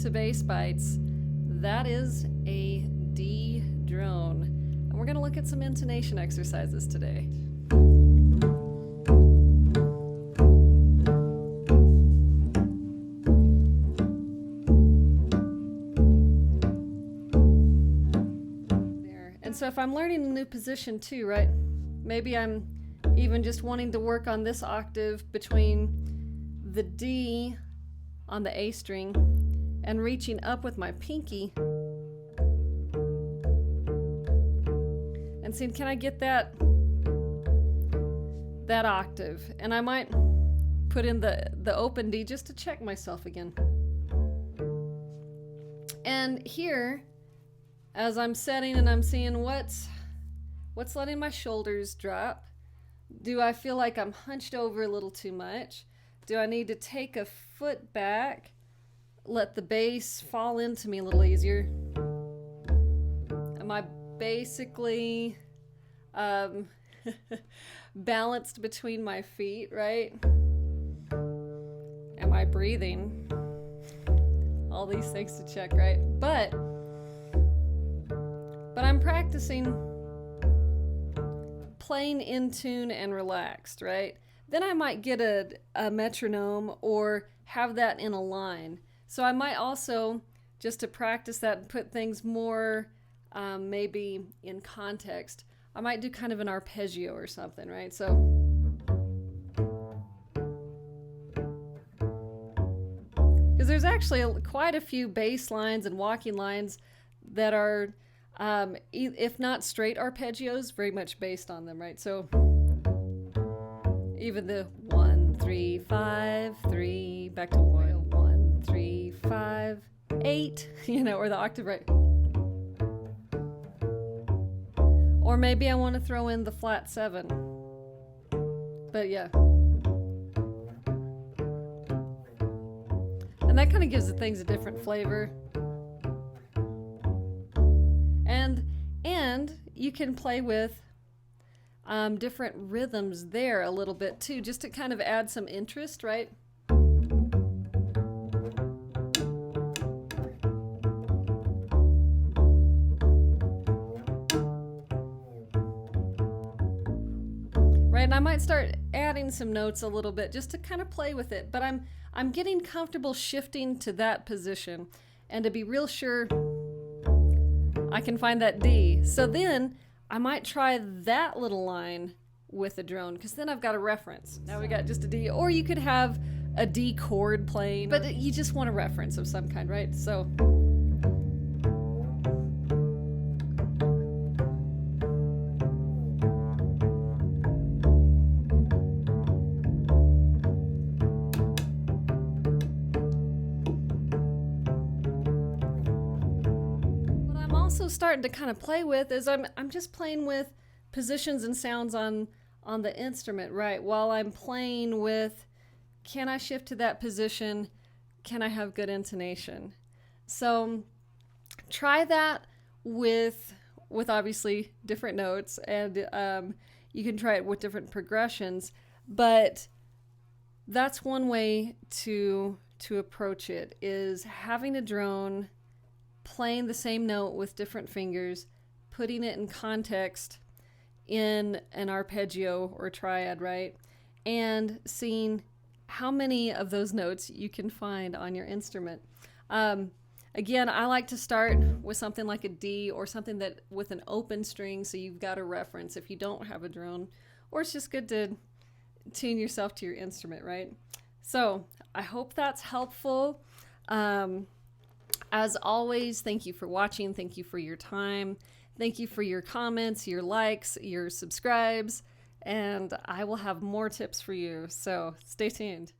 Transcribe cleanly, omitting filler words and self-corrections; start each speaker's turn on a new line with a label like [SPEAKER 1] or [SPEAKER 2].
[SPEAKER 1] to Bass Bites. That is a D drone. And we're going to look at some intonation exercises today. There. And so if I'm learning a new position too, right? Maybe I'm even just wanting to work on this octave between the D on the A string and reaching up with my pinky and seeing, can I get that octave? And I might put in the open D just to check myself again. And here, as I'm setting and I'm seeing what's letting my shoulders drop. Do I feel like I'm hunched over a little too much? Do I need to take a foot back, let the bass fall into me a little easier? Am I basically balanced between my feet, right? Am I breathing? All these things to check, right? But I'm practicing playing in tune and relaxed, right? Then I might get a metronome or have that in a line. So I might also, just to practice that and put things more maybe in context, I might do kind of an arpeggio or something, right? So because there's actually quite a few bass lines and walking lines that are if not straight arpeggios, very much based on them, right? So even the 1, 3, 5, 3, back to 1, 1, 3, 5, 8, or the octave, right? Or maybe I want to throw in the flat 7. But yeah. And that kind of gives the things a different flavor. And you can play with different rhythms there a little bit too, just to kind of add some interest, right? Right, and I might start adding some notes a little bit just to kind of play with it, but I'm getting comfortable shifting to that position and to be real sure I can find that D. So then I might try that little line with a drone, because then I've got a reference. Now we got just a D, or you could have a D chord playing, but you just want a reference of some kind, right? So also starting to kind of play with is I'm just playing with positions and sounds on the instrument, right? While I'm playing with, can I shift to that position? Can I have good intonation? So try that with obviously different notes, and you can try it with different progressions, but that's one way to approach it, is having a drone, playing the same note with different fingers, putting it in context in an arpeggio or triad, right? And seeing how many of those notes you can find on your instrument. Again, I like to start with something like a D or something that with an open string, so you've got a reference if you don't have a drone, or it's just good to tune yourself to your instrument, right? So I hope that's helpful. As always, thank you for watching. Thank you for your time. Thank you for your comments, your likes, your subscribes, and I will have more tips for you. So stay tuned.